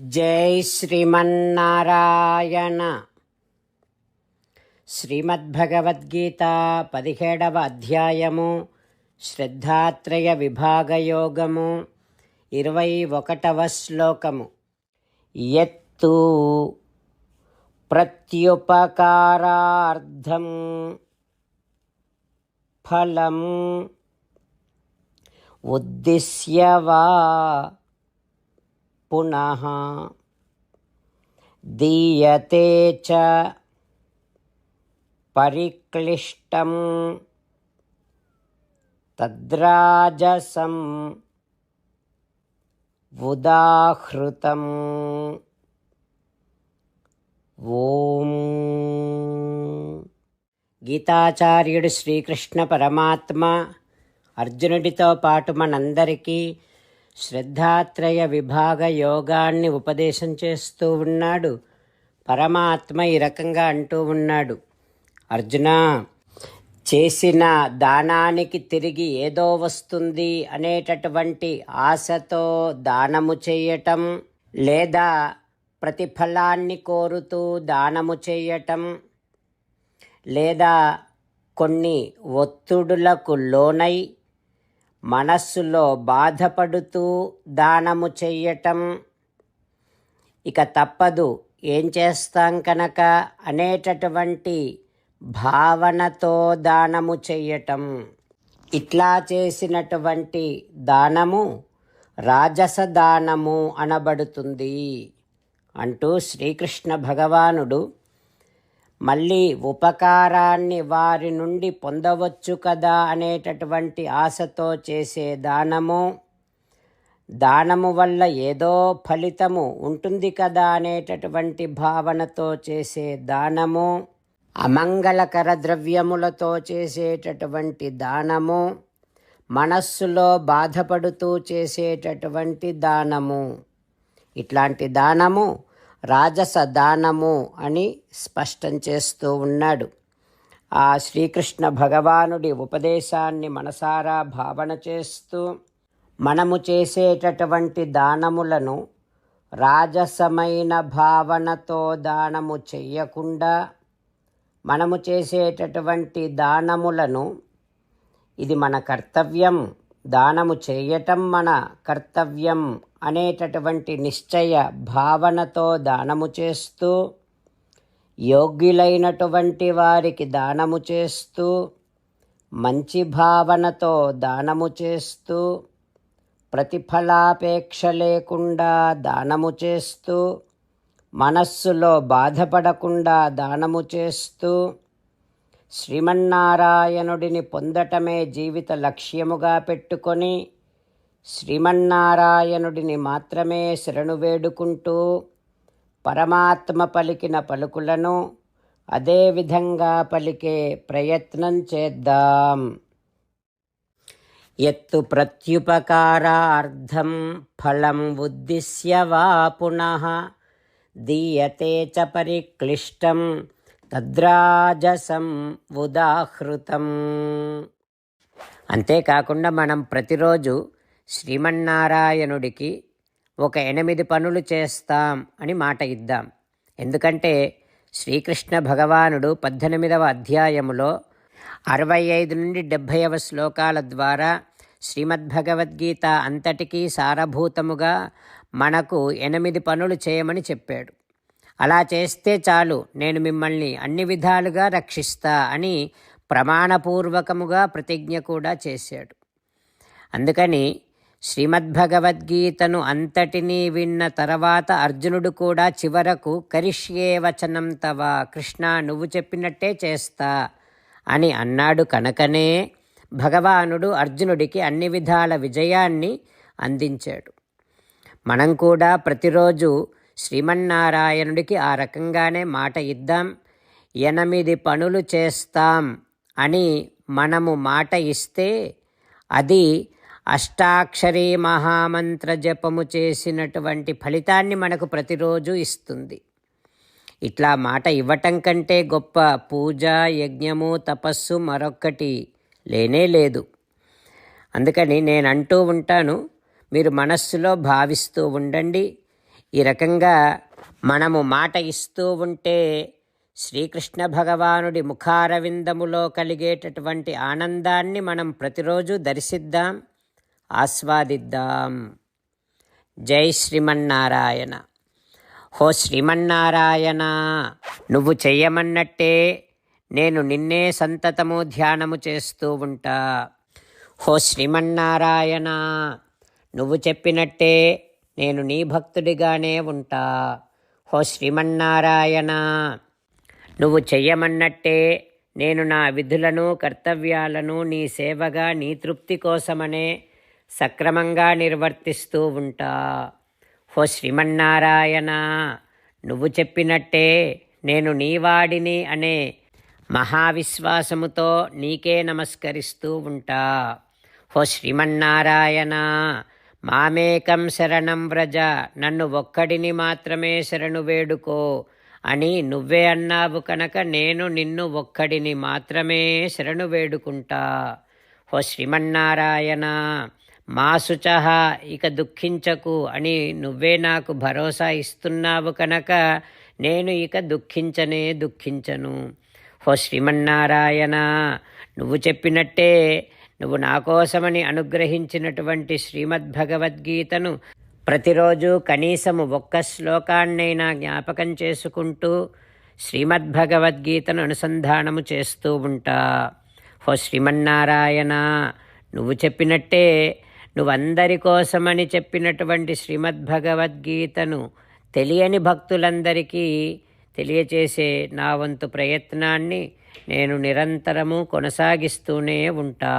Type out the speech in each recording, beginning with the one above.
జై శ్రీమన్నారాయణ. శ్రీమద్భగవద్గీత 17వ అధ్యాయము శ్రద్ధాత్రయ విభాగయోగము 21వ శ్లోకము. యత్తు ప్రత్యుపకారార్థం ఫలం ఉద్దిశ్య వా పునః దీయతే చ పరిక్లిష్టం తద్రాజసం ఉదాహృతం. ఓం. గీతాచార్యుడు శ్రీకృష్ణ పరమాత్మ అర్జునుడితో పాటు మనందరికీ శ్రద్ధాత్రయ విభాగ యోగాన్ని ఉపదేశం చేస్తూ ఉన్నాడు. పరమాత్మ ఈ రకంగా అంటూ ఉన్నాడు, అర్జునా, చేసిన దానానికి తిరిగి ఏదో వస్తుంది అనేటటువంటి ఆశతో దానము చేయటం, లేదా ప్రతిఫలాన్ని కోరుతూ దానము చేయటం, లేదా కొన్ని ఒత్తిడులకు లోనై మనస్సులో బాధపడుతూ దానము చెయ్యటం, ఇక తప్పదు ఏం చేస్తాం కనుక అనేటటువంటి భావనతో దానము చెయ్యటం, ఇట్లా చేసినటువంటి దానము రాజస దానము అనబడుతుంది అంటూ శ్రీకృష్ణ భగవానుడు మళ్ళీ ఉపకారాన్ని వారి నుండి పొందవచ్చు కదా అనేటటువంటి ఆశతో చేసే దానము, దానము వల్ల ఏదో ఫలితము ఉంటుంది కదా అనేటటువంటి భావనతో చేసే దానము, అమంగళకర ద్రవ్యములతో చేసేటటువంటి దానము, మనస్సులో బాధపడుతూ చేసేటటువంటి దానము, ఇట్లాంటి దానము రాజస దానము అని స్పష్టం చేస్తూ ఉన్నాడు. ఆ శ్రీకృష్ణ భగవానుడి ఉపదేశాన్ని మనసారా భావన చేస్తూ మనము చేసేటటువంటి దానములను రాజసమైన భావనతో దానము చెయ్యకుండా, మనము చేసేటటువంటి దానములను ఇది మన కర్తవ్యం, దానము చేయటం మన కర్తవ్యం అనేటటువంటి నిశ్చయ భావనతో దానము చేస్తూ, యోగ్యులైనటువంటి వారికి దానము చేస్తూ, మంచి భావనతో దానము చేస్తూ, ప్రతిఫలాపేక్ష లేకుండా దానము చేస్తూ, మనస్సులో బాధపడకుండా దానము చేస్తూ, శ్రీమన్నారాయణుడిని పొందటమే జీవిత లక్ష్యముగా పెట్టుకొని శ్రీమన్నారాయణుడిని మాత్రమే శరణు వేడుకుంటూ పరమాత్మ పలికిన పలుకులను అదే విధంగా పలికే ప్రయత్నం చేద్దాం. యత్తు ప్రత్యుపకారార్థం ఫలం ఉద్దిశ్య వా పునః దీయతే చ పరిక్లిష్టం తద్రాజసం ఉదాహృతం. అంతేకాకుండా మనం ప్రతిరోజు శ్రీమన్నారాయణుడికి ఒక 8 పనులు చేస్తాం అని మాట ఇద్దాం. ఎందుకంటే శ్రీకృష్ణ భగవానుడు 18వ అధ్యాయములో 65 నుండి 70వ శ్లోకాల ద్వారా శ్రీమద్భగవద్గీత అంతటికీ సారభూతముగా మనకు 8 పనులు చేయమని చెప్పాడు. అలా చేస్తే చాలు, నేను మిమ్మల్ని అన్ని విధాలుగా రక్షిస్తా అని ప్రమాణపూర్వకముగా ప్రతిజ్ఞ కూడా చేశాడు. అందుకని శ్రీమద్భగవద్గీతను అంతటినీ విన్న తర్వాత అర్జునుడు కూడా చివరకు కరిష్యే వచనం తవ, కృష్ణ నువ్వు చెప్పినట్టే చేస్తా అని అన్నాడు. కనుకనే భగవానుడు అర్జునుడికి అన్ని విధాల విజయాన్ని అందించాడు. మనం కూడా ప్రతిరోజు శ్రీమన్నారాయణుడికి ఆ రకంగానే మాట ఇద్దాం. 8 పనులు చేస్తాం అని మనము మాట ఇస్తే అది అష్టాక్షరీ మహామంత్ర జపము చేసినటువంటి ఫలితాన్ని మనకు ప్రతిరోజు ఇస్తుంది. ఇట్లా మాట ఇవ్వటం కంటే గొప్ప పూజ, యజ్ఞము, తపస్సు మరొక్కటి లేనే లేదు. అందుకని నేను అంటూ ఉంటాను, మీరు మనస్సులో భావిస్తూ ఉండండి, ఈ రకంగా మనము మాట ఇస్తూ ఉంటే శ్రీకృష్ణ భగవానుడి ముఖారవిందములో కలిగేటటువంటి ఆనందాన్ని మనం ప్రతిరోజు దర్శిద్దాం, ఆస్వాదిద్దాం. జై శ్రీమన్నారాయణ. హో శ్రీమన్నారాయణ, నువ్వు చెయ్యమన్నట్టే నేను నిన్నే సంతతము ధ్యానము చేస్తూ ఉంటా. హో శ్రీమన్నారాయణ, నువ్వు చెప్పినట్టే నేను నీ భక్తుడిగానే ఉంటా. హో శ్రీమన్నారాయణ, నువ్వు చెయ్యమన్నట్టే నేను నా విధులను కర్తవ్యాలను నీ సేవగా నీ తృప్తి కోసమనే సక్రమంగా నిర్వర్తిస్తూ ఉంటా. హో శ్రీమన్నారాయణ, నువ్వు చెప్పినట్టే నేను నీవాడిని అనే మహావిశ్వాసముతో నీకే నమస్కరిస్తూ ఉంటా. హో శ్రీమన్నారాయణ, మామేకం శరణం వ్రజ, నన్ను ఒక్కడిని మాత్రమే శరణు వేడుకో అని నువ్వే అన్నావు కనుక నేను నిన్ను ఒక్కడిని మాత్రమే శరణు వేడుకుంటా. హో శ్రీమన్నారాయణ, మా శుచః, ఇక దుఃఖించకు అని నువ్వే నాకు భరోసా ఇస్తున్నావు కనుక నేను ఇక దుఃఖించను. హో శ్రీమన్నారాయణ, నువ్వు చెప్పినట్టే నువ్వు నా కోసమని అనుగ్రహించినటువంటి శ్రీమద్భగవద్గీతను ప్రతిరోజు కనీసము ఒక్క శ్లోకాన్నైనా జ్ఞాపకం చేసుకుంటూ శ్రీమద్భగవద్గీతను అనుసంధానము చేస్తూ ఉంటా. హో శ్రీమన్నారాయణ, నువ్వు చెప్పినట్టే నువ్వందరి కోసమని చెప్పినటువంటి శ్రీమద్భగవద్గీతను తెలియని భక్తులందరికీ తెలియచేసే నా వంతు ప్రయత్నాన్ని నేను నిరంతరము కొనసాగిస్తూనే ఉంటా.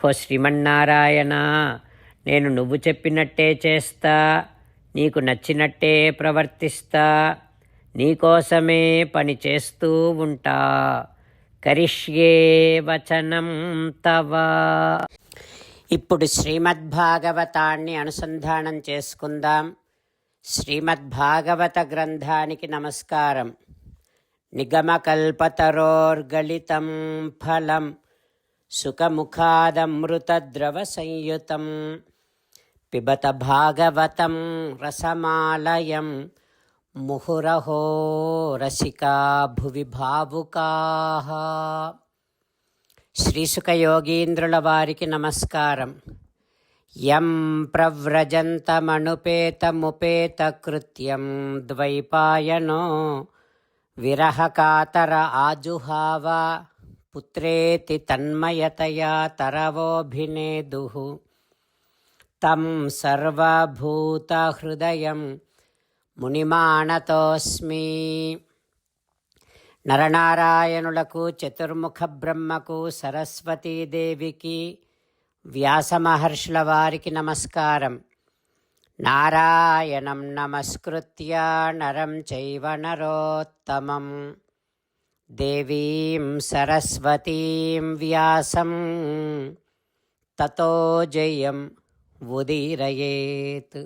హో శ్రీమన్నారాయణ, నేను నువ్వు చెప్పినట్టే చేస్తా, నీకు నచ్చినట్టే ప్రవర్తిస్తా, నీకోసమే పని చేస్తూ ఉంటా. కరిష్యే వచనం తవ. ఇప్పుడు శ్రీమద్భాగవతాన్ని అనుసంధానం చేసుకుందాం. శ్రీమద్భాగవత గ్రంథానికి నమస్కారం. నిగమకల్పతరోర్గళితం ఫలం సుఖముఖాదమృతద్రవ సంయుతం పిబత భాగవతం రసమాలయం ముహురహో రసికా భువి భావుకాః. శ్రీసుఖయోగీంద్రుల వారికి నమస్కారం. యం ప్రవ్రజంతమనుపేతముపేతకృత్యం ద్వైపాయనో విరహకాతర ఆజుహావ పుత్రేతి తన్మయతయా తరవోభినేదుః తం సర్వభూతహృదయం మునిమానతోస్మి. నరనారాయణులకు, చతుర్ముఖ బ్రహ్మకు, సరస్వతీదేవికి, వ్యాసమహర్షుల వారికి నమస్కారం. నారాయణం నమస్కృత్య నరం చైవ నరోత్తమం దేవీం సరస్వతీం వ్యాసం తతో జయం ఉదీరయేత్.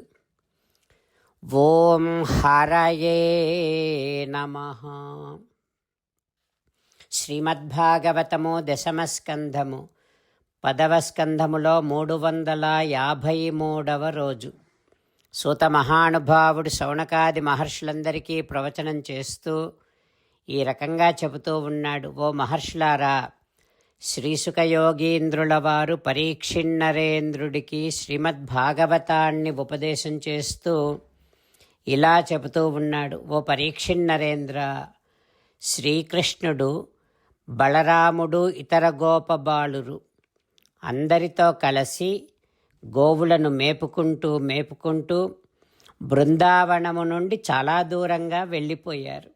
ఓం హరయే నమః. శ్రీమద్భాగవతము దశమస్కంధము 10వ స్కంధములో 353వ రోజు. సూత మహానుభావుడు శౌనకాది మహర్షులందరికీ ప్రవచనం చేస్తూ ఈ రకంగా చెబుతూ ఉన్నాడు. ఓ మహర్షులారా, శ్రీసుఖయోగీంద్రుల వారు పరీక్షిన్నరేంద్రుడికి శ్రీమద్భాగవతాన్ని ఉపదేశం చేస్తూ ఇలా చెబుతూ ఉన్నాడు. ఓ పరీక్షిన్నరేంద్ర, శ్రీకృష్ణుడు, బలరాముడు, ఇతర గోపబాలురు అందరితో కలిసి గోవులను మేపుకుంటూ బృందావనము నుండి చాలా దూరంగా వెళ్ళిపోయారు.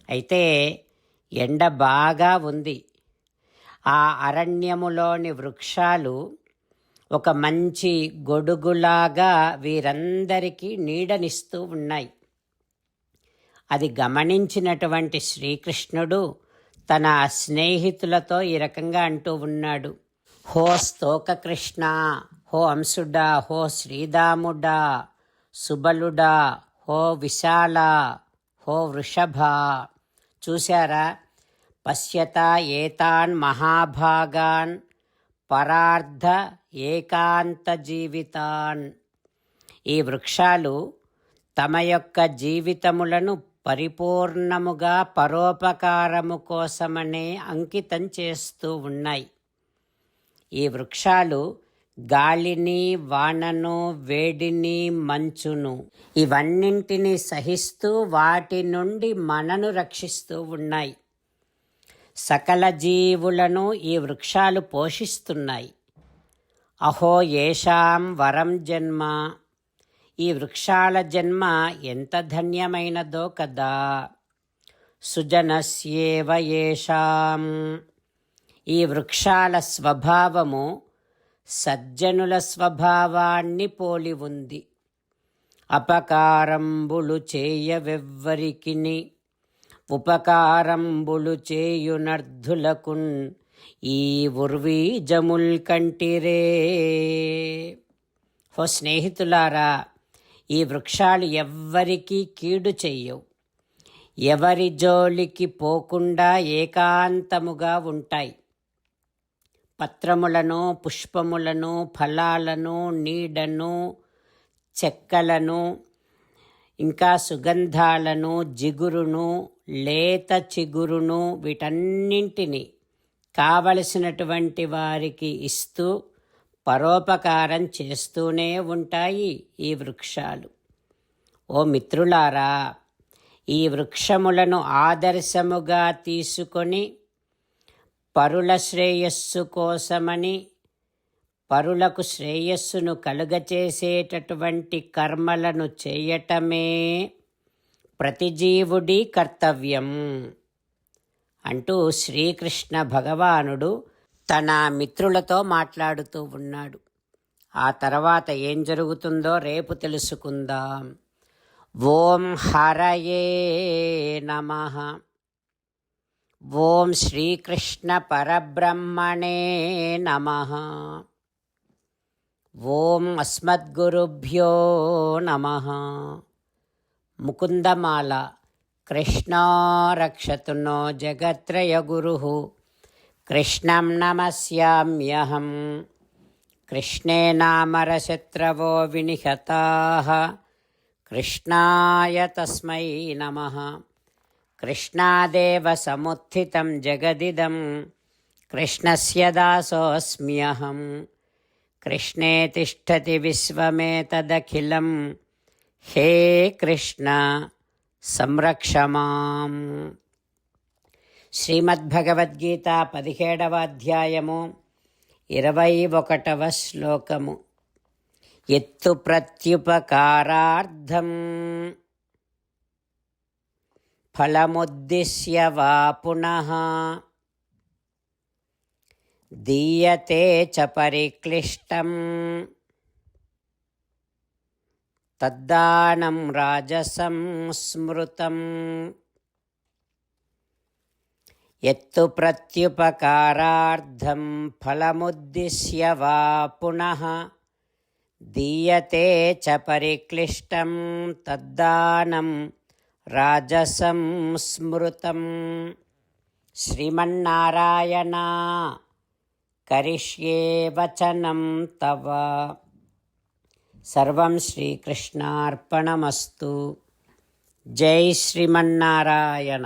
అయితే ఎండ బాగా ఉంది. ఆ అరణ్యములోని వృక్షాలు ఒక మంచి గొడుగులాగా వీరందరికీ నీడనిస్తూ ఉన్నాయి. అది గమనించినటువంటి శ్రీకృష్ణుడు తన స్నేహితులతో ఈ రకంగా అంటూ ఉన్నాడు. హో స్తోక కృష్ణ, హో అంశుడా, హో శ్రీదాముడా, సుబలుడా, హో విశాల, హో వృషభ. చూశారా? పశ్యత ఏతాన్ మహాభాగాన్ పరార్ధ ఏకాంత జీవితాన్. ఈ వృక్షాలు తమ యొక్క జీవితములను పరిపూర్ణముగా పరోపకారము కోసమనే అంకితం చేస్తూ ఉన్నాయి. ఈ వృక్షాలు గాలిని, వానను, వేడిని, మంచును ఇవన్నింటినీ సహిస్తూ వాటి నుండి మనను రక్షిస్తూ ఉన్నాయి. సకల జీవులను ఈ వృక్షాలు పోషిస్తున్నాయి. అహో ఏషాం వరం జన్మ, ఈ వృక్షాల జన్మ ఎంత ధన్యమైనదో కదా. సుజనస్యేవ ఏషాం, ఈ వృక్షాల స్వభావము సజ్జనుల స్వభావాన్ని పోలి ఉంది. అపకారంబులు చేయవెవ్వరికిని ఉపకారంబులు చేయునర్ధులకున్ ఈ ఉర్వీజముల్ కంటిరే. ఓ స్నేహితులారా, ఈ వృక్షాలు ఎవ్వరికీ కీడు చెయ్యవు. ఎవరి జోలికి పోకుండా ఏకాంతముగా ఉంటాయి. పత్రములను, పుష్పములను, ఫలాలను, నీడను, చెక్కలను, ఇంకా సుగంధాలను, జిగురును, లేత చిగురును వీటన్నింటినీ కావలసినటువంటి వారికి ఇస్తూ పరోపకారం చేస్తూనే ఉంటాయి ఈ వృక్షాలు. ఓ మిత్రులారా, ఈ వృక్షములను ఆదర్శముగా తీసుకొని పరుల శ్రేయస్సు కోసమని, పరులకు శ్రేయస్సును కలుగచేసేటటువంటి కర్మలను చేయటమే ప్రతి జీవుడి కర్తవ్యం అంటూ శ్రీకృష్ణ భగవానుడు తన మిత్రులతో మాట్లాడుతూ ఉన్నాడు. ఆ తర్వాత ఏం జరుగుతుందో రేపు తెలుసుకుందాం. ఓం హరయే నమః. ఓం శ్రీకృష్ణ పరబ్రహ్మణే నమః. ఓం అస్మద్గురుభ్యో నమః. ముకుందమాల. కృష్ణో రక్షతు నో జగత్రయగురుః. కృష్ణం నమస్యామ్యహం. కృష్ణే నామరశత్రవో వినిహతాః. కృష్ణాయ తస్మై నమః. కృష్ణాదేవ సముత్థితం జగదిదం. కృష్ణస్య దాసోऽస్మ్యహం. కృష్ణే తిష్టతి విశ్వమేతదఖిలం. హే కృష్ణ సంరక్ష మాం. శ్రీమద్భగవద్గీత 17వ అధ్యాయము 21వ శ్లోకము. ఎత్తు ప్రత్యుపకారార్థం ఫలముద్దిశ్య వా పునః దీయతే చ పరిక్లిష్టం తద్దానం రాజసం స్మృతం. ఎత్తు ప్రత్యుపకారార్థం ఫలముద్దిశ్య వా పునః దీయతే చ పరిక్లిష్టం తద్దానం రాజసం స్మృతం. శ్రీమన్నారాయణ కరిష్యే వచనం తవ. సర్వం శ్రీకృష్ణార్పణమస్తు. జై శ్రీమన్నారాయణ.